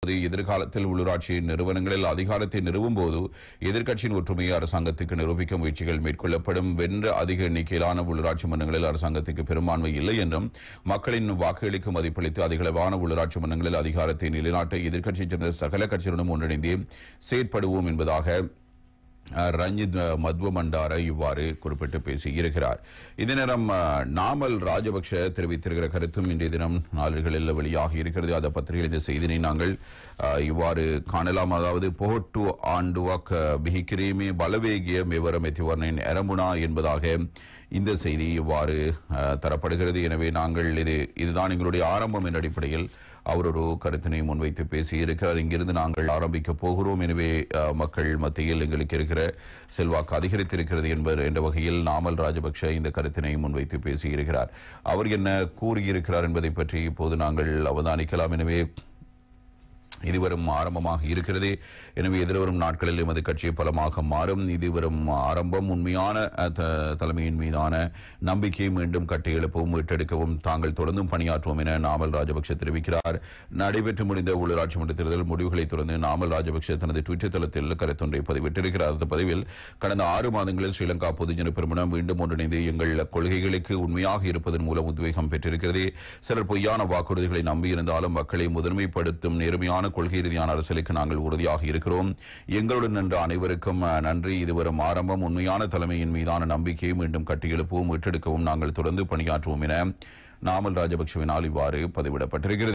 எதிர்காலத்தில் உள்ளூராட்சி நிறுவனங்களில் அதிகாரத்தை நிறுவும் போது எதிர்க்கட்சியின் ஒற்றுமையை அரசாங்கத்துக்கு நிரூபிக்க முயற்சிகள் மேற்கொள்ளப்படும். வென்ற அதிக எண்ணிக்கையிலான உள்ளூராட்சி மன்றங்களில் அரசாங்கத்துக்கு பெரும்பான்மை இல்லை என்றும் மக்களின் வாக்குகளுக்கு மதிப்பளித்து அதிகளவான உள்ளூராட்சி மன்றங்களில் அதிகாரத்தை நிலைநாட்ட எதிர்க்கட்சியைச் சேர்ந்த சகல கட்சியுடனும் ஒன்றிணைந்து செயற்படுவோம் என்பதாக ரஞ்சித் மத்வமண்டார இவ்வாறு குறிப்பிட்டு பேசியிருக்கிறார். இதே நேரம் நாமல் ராஜபக்ஷ தெரிவித்திருக்கிற கருத்தும் இன்றைய தினம் நாளிதழ்களில் வெளியாகி இருக்கிறது. அந்த பத்திரிகையில் இந்த செய்தியை நாங்கள் இவ்வாறு காணலாம். அதாவது போட்டு ஆண்டுவாக் பிஹிக்கிரேமே பலவேகிய மெவரம் எத்திவர்னின் எரமுனா என்பதாக இந்த செய்தி இவ்வாறு தரப்படுகிறது. எனவே நாங்கள் இதுதான் எங்களுடைய ஆரம்பம் என்ற அடிப்படையில் அவர் ஒரு கருத்தினை முன்வைத்து பேசியிருக்கிறார். இங்கிருந்து நாங்கள் ஆரம்பிக்க போகிறோம். எனவே மக்கள் மத்தியில் எங்களுக்கு இருக்கிற செல்வாக்கு அதிகரித்திருக்கிறது என்ற வகையில் நாமல் ராஜபக்ஷ இந்த கருத்தினை முன்வைத்து பேசியிருக்கிறார். அவர் என்ன கூறியிருக்கிறார் என்பதை பற்றி இப்போது நாங்கள் அவதானிக்கலாம். எனவே இது வரும் ஆரம்பமாக இருக்கிறது. எனவே எதிர்வரும் நாட்களில் எமது கட்சி பலமாக மாறும். இது வரும் ஆரம்பம். உண்மையான தலைமையின் மீதான நம்பிக்கையை மீண்டும் கட்டி எழுப்பவும் மீட்டெடுக்கவும் தாங்கள் தொடர்ந்தும் பணியாற்றுவோம் என நாமல் ராஜபக்ஷ தெரிவிக்கிறார். நடைபெற்று முடிந்த உள்ளூராட்சி மன்ற தேர்தல் முடிவுகளை தொடர்ந்து நாமல் ராஜபக்ஷ தனது ட்விட்டர் தளத்தில் கருத்தொன்றை பதிவிட்டிருக்கிறார். அந்த பதிவில் கடந்த 6 மாதங்களில் ஸ்ரீலங்கா பொதுஜன பெருமனம் மீண்டும் ஒன்றிணைந்து எங்கள் கொள்கைகளுக்கு உண்மையாக இருப்பதன் மூலம் உத்வேகம் பெற்றிருக்கிறது. சிலர் பொய்யான வாக்குறுதிகளை நம்பியிருந்தாலும் மக்களை முதன்மைப்படுத்தும் நேர்மையான கொள்கை ரீதியான அரசியலுக்கு நாங்கள் உறுதியாக இருக்கிறோம். எங்களுடன் நின்ற அனைவருக்கும் நன்றி. இதுவரும் ஆரம்பம். உண்மையான தலைமையின் மீதான நம்பிக்கையை மீண்டும் கட்டியெழுப்பவும் மீட்டெடுக்கவும் நாங்கள் தொடர்ந்து பணியாற்றுவோம் என நாமல் ராஜபக்ஷவினால் இவ்வாறு பதிவிடப்பட்டிருக்கிறது.